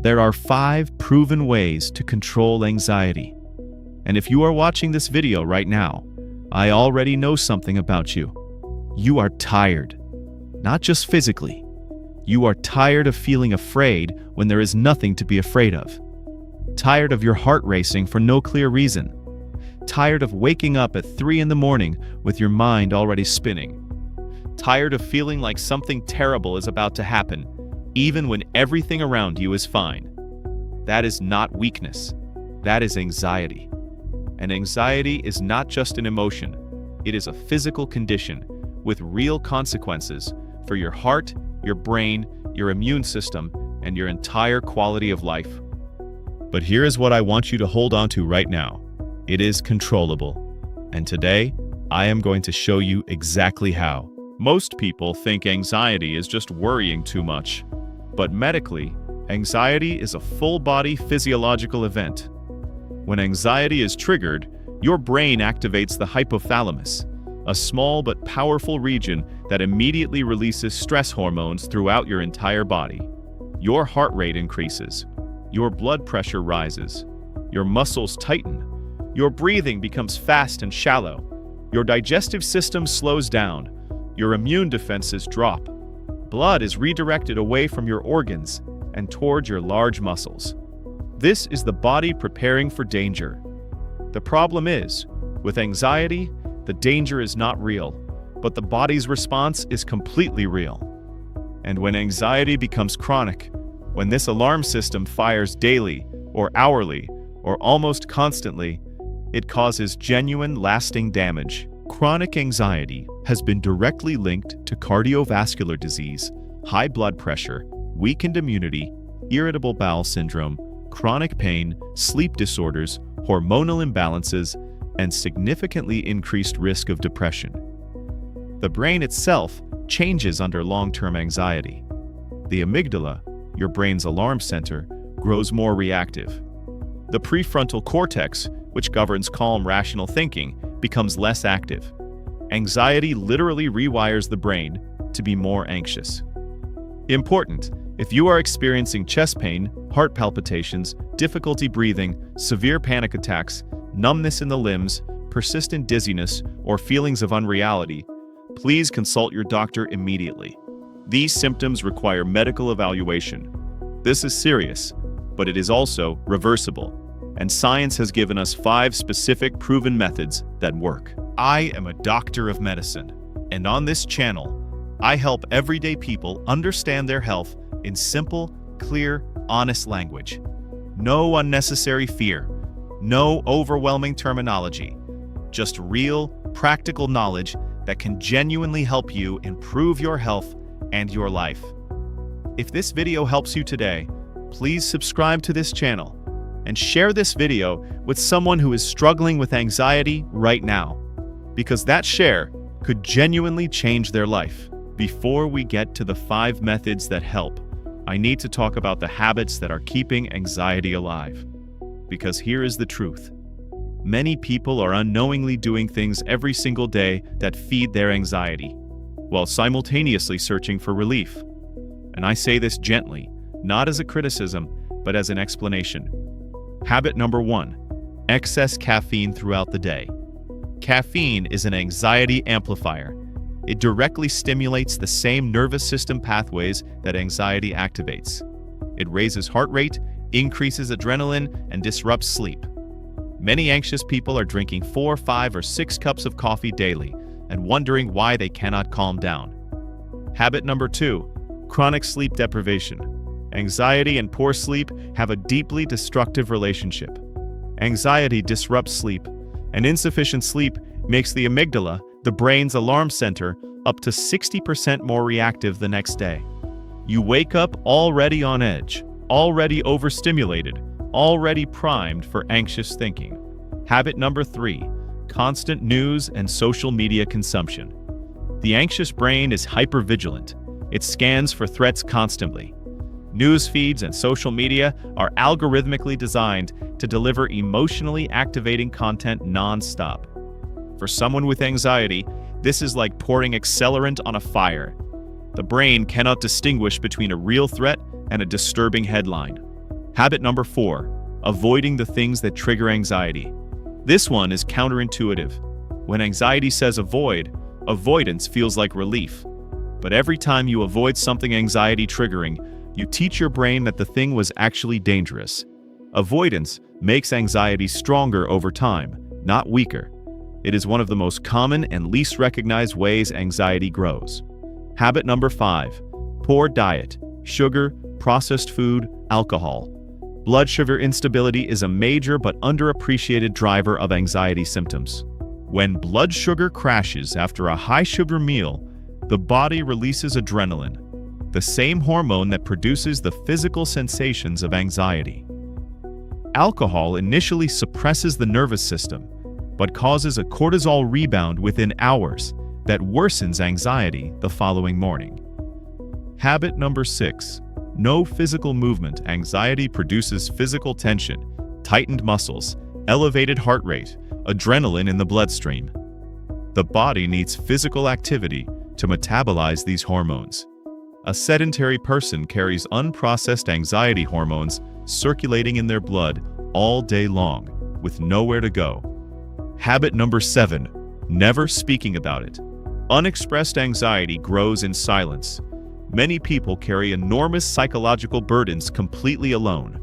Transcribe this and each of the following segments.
There are 5 proven ways to control anxiety. And if you are watching this video right now, I already know something about you. You are tired. Not just physically. You are tired of feeling afraid when there is nothing to be afraid of. Tired of your heart racing for no clear reason. Tired of waking up at 3 in the morning with your mind already spinning. Tired of feeling like something terrible is about to happen, even when everything around you is fine. That is not weakness. That is anxiety. And anxiety is not just an emotion. It is a physical condition with real consequences for your heart, your brain, your immune system, and your entire quality of life. But here is what I want you to hold on to right now. It is controllable. And today, I am going to show you exactly how. Most people think anxiety is just worrying too much. But medically, anxiety is a full-body physiological event. When anxiety is triggered, your brain activates the hypothalamus, a small but powerful region that immediately releases stress hormones throughout your entire body. Your heart rate increases, your blood pressure rises, your muscles tighten, your breathing becomes fast and shallow, your digestive system slows down, your immune defenses drop. Blood is redirected away from your organs and towards your large muscles. This is the body preparing for danger. The problem is, with anxiety, the danger is not real, but the body's response is completely real. And when anxiety becomes chronic, when this alarm system fires daily or hourly or almost constantly, it causes genuine, lasting damage. Chronic anxiety has been directly linked to cardiovascular disease, high blood pressure, weakened immunity, irritable bowel syndrome, chronic pain, sleep disorders, hormonal imbalances, and significantly increased risk of depression. The brain itself changes under long-term anxiety. The amygdala, your brain's alarm center, grows more reactive. The prefrontal cortex, which governs calm, rational thinking, becomes less active. Anxiety literally rewires the brain to be more anxious. Important: if you are experiencing chest pain, heart palpitations, difficulty breathing, severe panic attacks, numbness in the limbs, persistent dizziness, or feelings of unreality, please consult your doctor immediately. These symptoms require medical evaluation. This is serious, but it is also reversible. And science has given us 5 specific proven methods that work. I am a doctor of medicine, and on this channel, I help everyday people understand their health in simple, clear, honest language. No unnecessary fear, no overwhelming terminology, just real, practical knowledge that can genuinely help you improve your health and your life. If this video helps you today, please subscribe to this channel and share this video with someone who is struggling with anxiety right now, because that share could genuinely change their life. Before we get to the 5 methods that help, I need to talk about the habits that are keeping anxiety alive. Because here is the truth. Many people are unknowingly doing things every single day that feed their anxiety, while simultaneously searching for relief. And I say this gently, not as a criticism, but as an explanation. Habit number 1: excess caffeine throughout the day. Caffeine is an anxiety amplifier. It directly stimulates the same nervous system pathways that anxiety activates. It raises heart rate, increases adrenaline, and disrupts sleep. Many anxious people are drinking 4, 5, or 6 cups of coffee daily and wondering why they cannot calm down. Habit number 2: chronic sleep deprivation. Anxiety and poor sleep have a deeply destructive relationship. Anxiety disrupts sleep, and insufficient sleep makes the amygdala, the brain's alarm center, up to 60% more reactive the next day. You wake up already on edge, already overstimulated, already primed for anxious thinking. Habit number 3: constant news and social media consumption. The anxious brain is hypervigilant. It scans for threats constantly. News feeds and social media are algorithmically designed to deliver emotionally activating content non-stop. For someone with anxiety, this is like pouring accelerant on a fire. The brain cannot distinguish between a real threat and a disturbing headline. Habit number 4, avoiding the things that trigger anxiety. This one is counterintuitive. When anxiety says avoid, avoidance feels like relief. But every time you avoid something anxiety triggering, you teach your brain that the thing was actually dangerous. Avoidance makes anxiety stronger over time, not weaker. It is one of the most common and least recognized ways anxiety grows. Habit number 5, poor diet, sugar, processed food, alcohol. Blood sugar instability is a major but underappreciated driver of anxiety symptoms. When blood sugar crashes after a high-sugar meal, the body releases adrenaline, the same hormone that produces the physical sensations of anxiety. Alcohol initially suppresses the nervous system, but causes a cortisol rebound within hours that worsens anxiety the following morning. Habit number 6, no physical movement. Anxiety produces physical tension, tightened muscles, elevated heart rate, adrenaline in the bloodstream. The body needs physical activity to metabolize these hormones. A sedentary person carries unprocessed anxiety hormones circulating in their blood all day long, with nowhere to go. Habit number 7, never speaking about it. Unexpressed anxiety grows in silence. Many people carry enormous psychological burdens completely alone,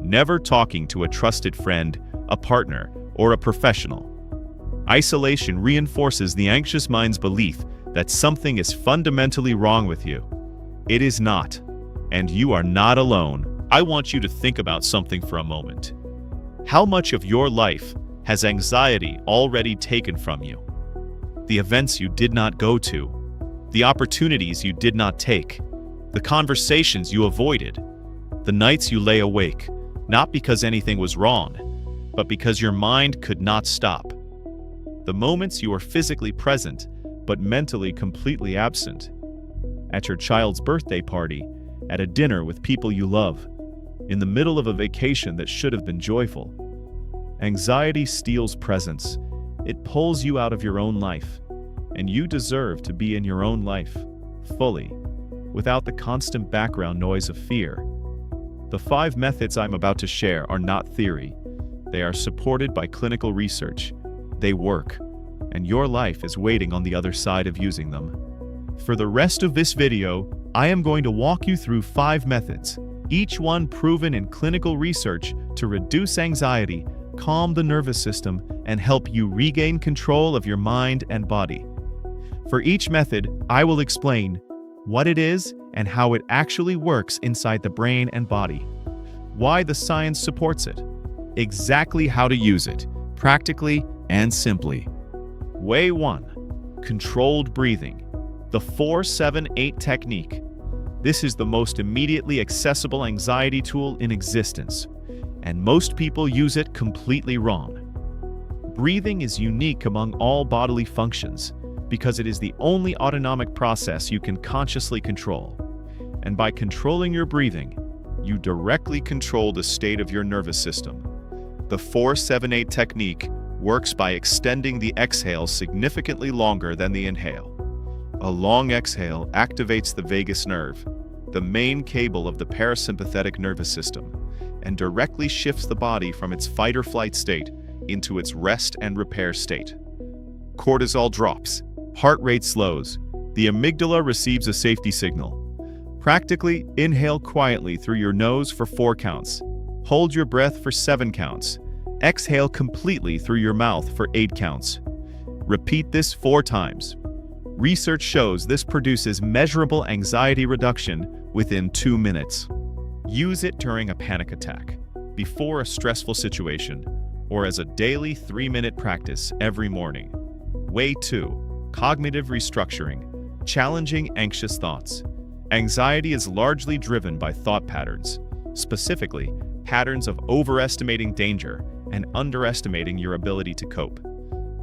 never talking to a trusted friend, a partner, or a professional. Isolation reinforces the anxious mind's belief that something is fundamentally wrong with you. It is not, and you are not alone. I want you to think about something for a moment. How much of your life has anxiety already taken from you? The events you did not go to, the opportunities you did not take, the conversations you avoided, the nights you lay awake, not because anything was wrong, but because your mind could not stop. The moments you are physically present, but mentally completely absent. At your child's birthday party, at a dinner with people you love, in the middle of a vacation that should have been joyful. Anxiety steals presence. It pulls you out of your own life, and you deserve to be in your own life, fully, without the constant background noise of fear. The 5 methods I'm about to share are not theory. They are supported by clinical research. They work, and your life is waiting on the other side of using them. For the rest of this video, I am going to walk you through 5 methods, each one proven in clinical research to reduce anxiety, calm the nervous system, and help you regain control of your mind and body. For each method, I will explain what it is and how it actually works inside the brain and body, why the science supports it, exactly how to use it, practically and simply. Way 1. Controlled breathing. The 4-7-8 technique. This is the most immediately accessible anxiety tool in existence, and most people use it completely wrong. Breathing is unique among all bodily functions because it is the only autonomic process you can consciously control. And by controlling your breathing, you directly control the state of your nervous system. The 4-7-8 technique works by extending the exhale significantly longer than the inhale. A long exhale activates the vagus nerve, the main cable of the parasympathetic nervous system, and directly shifts the body from its fight-or-flight state into its rest and repair state. Cortisol drops, heart rate slows, the amygdala receives a safety signal. Practically inhale quietly through your nose for 4 counts. Hold your breath for 7 counts. Exhale completely through your mouth for 8 counts. Repeat this 4 times. Research shows this produces measurable anxiety reduction within 2 minutes. Use it during a panic attack, before a stressful situation, or as a daily 3-minute practice every morning. Way 2. Cognitive restructuring. Challenging anxious thoughts. Anxiety is largely driven by thought patterns, specifically patterns of overestimating danger and underestimating your ability to cope.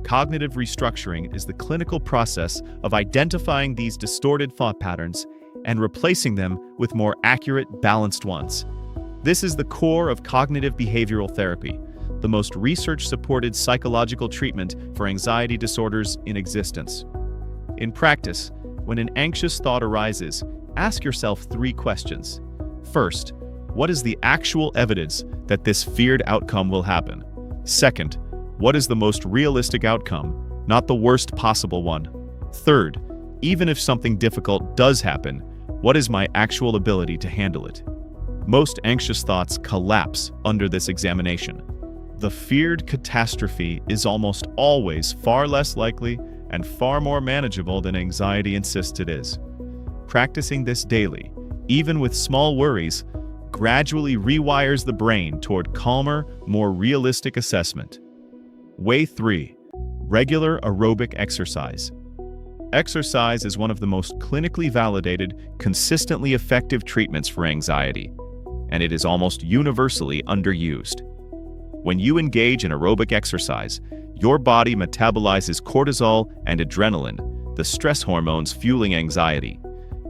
Cognitive restructuring is the clinical process of identifying these distorted thought patterns and replacing them with more accurate, balanced ones. This is the core of cognitive behavioral therapy, the most research-supported psychological treatment for anxiety disorders in existence. In practice, when an anxious thought arises, ask yourself 3 questions. First, what is the actual evidence that this feared outcome will happen? Second, what is the most realistic outcome, not the worst possible one? Third, even if something difficult does happen, what is my actual ability to handle it? Most anxious thoughts collapse under this examination. The feared catastrophe is almost always far less likely and far more manageable than anxiety insists it is. Practicing this daily, even with small worries, gradually rewires the brain toward calmer, more realistic assessment. Way 3. Regular aerobic exercise. Exercise is one of the most clinically validated, consistently effective treatments for anxiety, and it is almost universally underused. When you engage in aerobic exercise, your body metabolizes cortisol and adrenaline, the stress hormones fueling anxiety,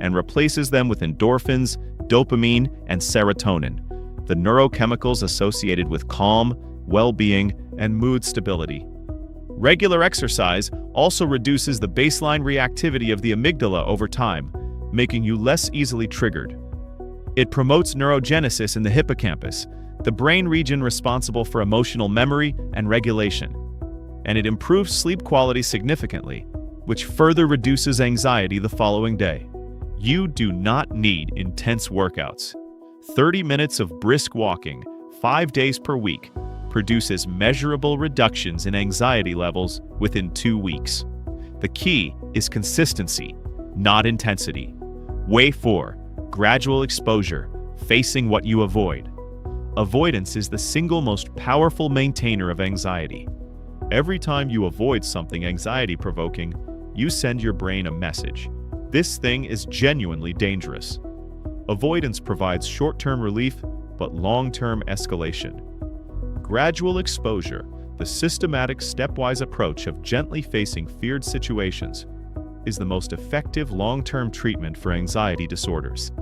and replaces them with endorphins, dopamine, and serotonin, the neurochemicals associated with calm, well-being, and mood stability. Regular exercise also reduces the baseline reactivity of the amygdala over time, making you less easily triggered. It promotes neurogenesis in the hippocampus, the brain region responsible for emotional memory and regulation, and it improves sleep quality significantly, which further reduces anxiety the following day. You do not need intense workouts. 30 minutes of brisk walking, 5 days per week, produces measurable reductions in anxiety levels within 2 weeks. The key is consistency, not intensity. Way 4. Gradual exposure, facing what you avoid. Avoidance is the single most powerful maintainer of anxiety. Every time you avoid something anxiety-provoking, you send your brain a message. This thing is genuinely dangerous. Avoidance provides short-term relief, but long-term escalation. Gradual exposure, the systematic stepwise approach of gently facing feared situations, is the most effective long-term treatment for anxiety disorders.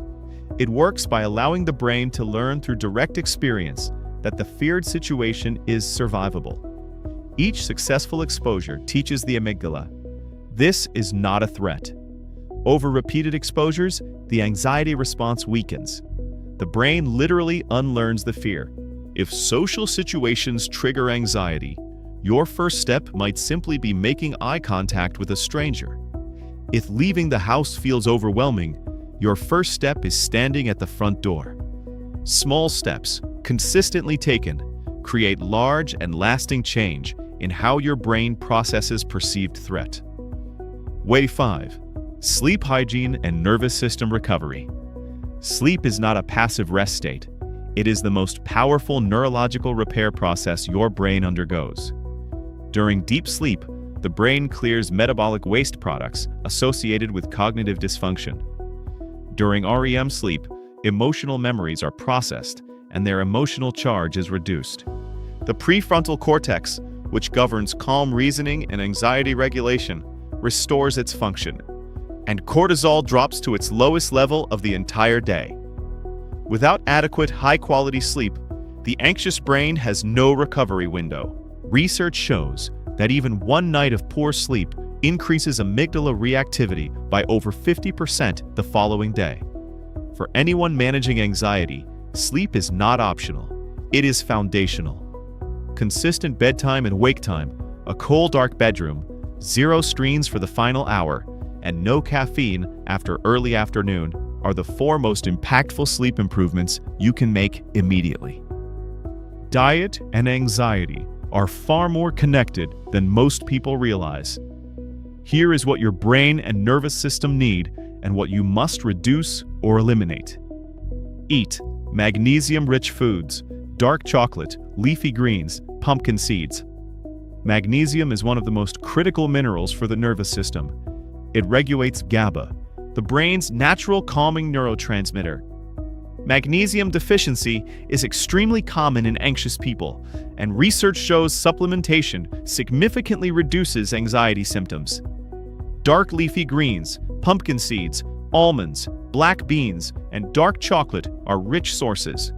It works by allowing the brain to learn through direct experience that the feared situation is survivable. Each successful exposure teaches the amygdala, this is not a threat. Over repeated exposures, the anxiety response weakens. The brain literally unlearns the fear. If social situations trigger anxiety, your first step might simply be making eye contact with a stranger. If leaving the house feels overwhelming, your first step is standing at the front door. Small steps, consistently taken, create large and lasting change in how your brain processes perceived threat. Way 5. Sleep hygiene and nervous system recovery. Sleep is not a passive rest state. It is the most powerful neurological repair process your brain undergoes. During deep sleep, the brain clears metabolic waste products associated with cognitive dysfunction. During REM sleep, emotional memories are processed and their emotional charge is reduced. The prefrontal cortex, which governs calm reasoning and anxiety regulation, restores its function, and cortisol drops to its lowest level of the entire day. Without adequate, high-quality sleep, the anxious brain has no recovery window. Research shows that even one night of poor sleep increases amygdala reactivity by over 50% the following day. For anyone managing anxiety, sleep is not optional. It is foundational. Consistent bedtime and wake time, a cool, dark bedroom, 0 screens for the final hour, and no caffeine after early afternoon are the 4 most impactful sleep improvements you can make immediately. Diet and anxiety are far more connected than most people realize. Here is what your brain and nervous system need and what you must reduce or eliminate. Eat magnesium-rich foods, dark chocolate, leafy greens, pumpkin seeds. Magnesium is one of the most critical minerals for the nervous system. It regulates GABA, the brain's natural calming neurotransmitter. Magnesium deficiency is extremely common in anxious people, and research shows supplementation significantly reduces anxiety symptoms. Dark leafy greens, pumpkin seeds, almonds, black beans, and dark chocolate are rich sources.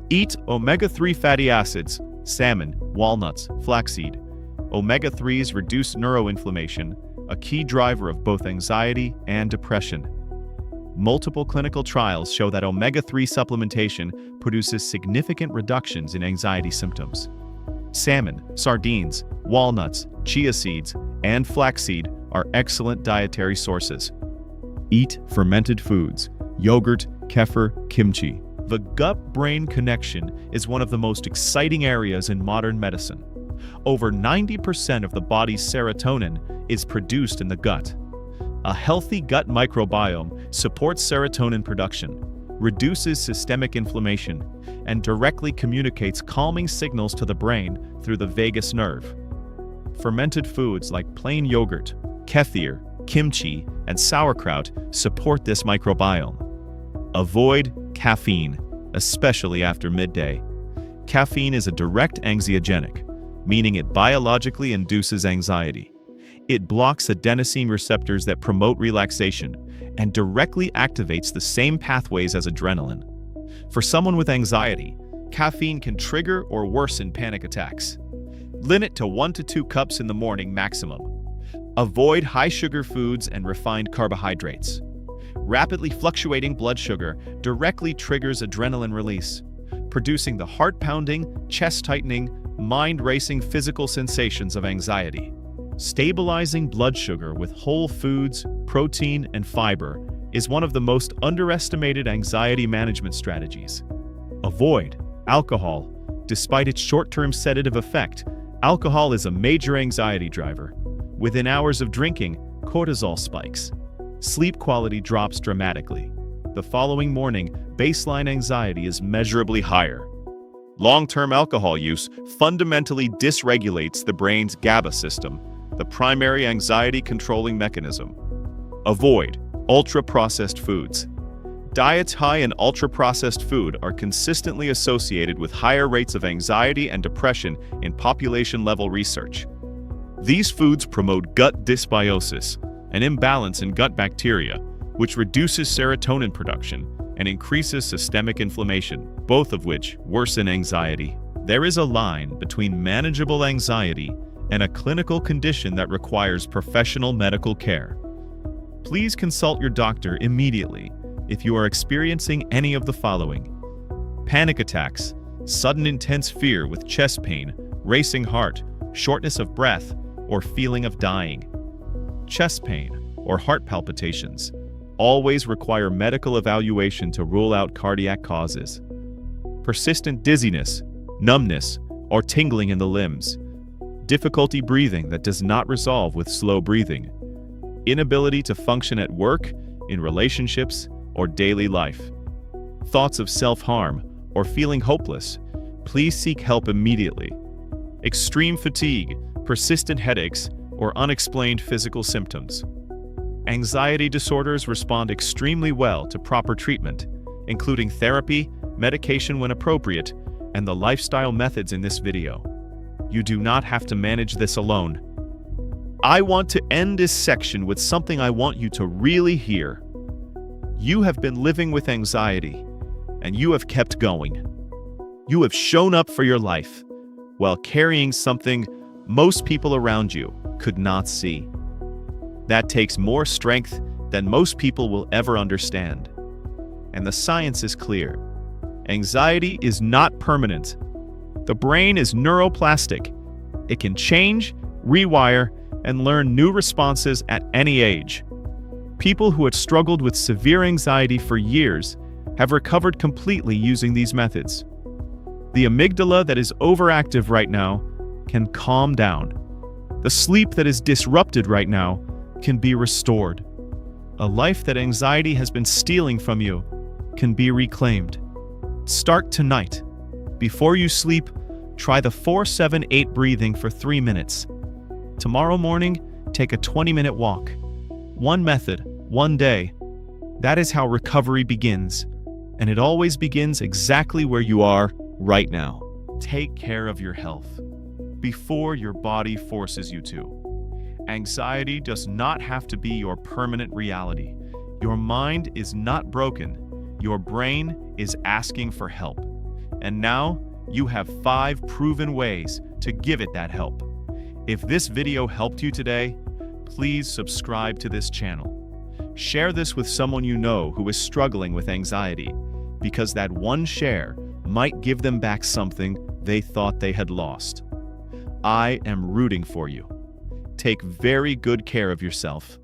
Eat omega-3 fatty acids, salmon, walnuts, flaxseed. Omega-3s reduce neuroinflammation, a key driver of both anxiety and depression. Multiple clinical trials show that omega-3 supplementation produces significant reductions in anxiety symptoms. Salmon, sardines, walnuts, chia seeds, and flaxseed are excellent dietary sources. Eat fermented foods, yogurt, kefir, kimchi. The gut-brain connection is one of the most exciting areas in modern medicine. Over 90% of the body's serotonin is produced in the gut. A healthy gut microbiome supports serotonin production, reduces systemic inflammation, and directly communicates calming signals to the brain through the vagus nerve. Fermented foods like plain yogurt, kefir, kimchi, and sauerkraut support this microbiome. Avoid caffeine, especially after midday. Caffeine is a direct anxiogenic, meaning it biologically induces anxiety. It blocks adenosine receptors that promote relaxation and directly activates the same pathways as adrenaline. For someone with anxiety, caffeine can trigger or worsen panic attacks. Limit to 1 to 2 cups in the morning maximum. Avoid high-sugar foods and refined carbohydrates. Rapidly fluctuating blood sugar directly triggers adrenaline release, producing the heart-pounding, chest-tightening, mind-racing physical sensations of anxiety. Stabilizing blood sugar with whole foods, protein, and fiber is one of the most underestimated anxiety management strategies. Avoid alcohol. Despite its short-term sedative effect, alcohol is a major anxiety driver. Within hours of drinking, cortisol spikes. Sleep quality drops dramatically. The following morning, baseline anxiety is measurably higher. Long-term alcohol use fundamentally dysregulates the brain's GABA system, the primary anxiety-controlling mechanism. Avoid ultra-processed foods. Diets high in ultra-processed food are consistently associated with higher rates of anxiety and depression in population-level research. These foods promote gut dysbiosis, an imbalance in gut bacteria, which reduces serotonin production and increases systemic inflammation, both of which worsen anxiety. There is a line between manageable anxiety and a clinical condition that requires professional medical care. Please consult your doctor immediately if you are experiencing any of the following: panic attacks, sudden intense fear with chest pain, racing heart, shortness of breath, or feeling of dying. Chest pain or heart palpitations always require medical evaluation to rule out cardiac causes. Persistent dizziness, numbness, or tingling in the limbs. Difficulty breathing that does not resolve with slow breathing. Inability to function at work, in relationships, or daily life. Thoughts of self-harm or feeling hopeless. Please seek help immediately. Extreme fatigue, persistent headaches, or unexplained physical symptoms. Anxiety disorders respond extremely well to proper treatment, including therapy, medication when appropriate, and the lifestyle methods in this video. You do not have to manage this alone. I want to end this section with something I want you to really hear. You have been living with anxiety, and you have kept going. You have shown up for your life while carrying something most people around you could not see. That takes more strength than most people will ever understand. And the science is clear. Anxiety is not permanent. The brain is neuroplastic. It can change, rewire, and learn new responses at any age. People who had struggled with severe anxiety for years have recovered completely using these methods. The amygdala that is overactive right now can calm down. The sleep that is disrupted right now can be restored. A life that anxiety has been stealing from you can be reclaimed. Start tonight. Before you sleep, try the 4-7-8 breathing for 3 minutes. Tomorrow morning, take a 20-minute walk. One method, one day. That is how recovery begins. And it always begins exactly where you are right now. Take care of your health before your body forces you to. Anxiety does not have to be your permanent reality. Your mind is not broken. Your brain is asking for help. And now you have 5 proven ways to give it that help. If this video helped you today, please subscribe to this channel. Share this with someone you know who is struggling with anxiety, because that one share might give them back something they thought they had lost. I am rooting for you. Take very good care of yourself.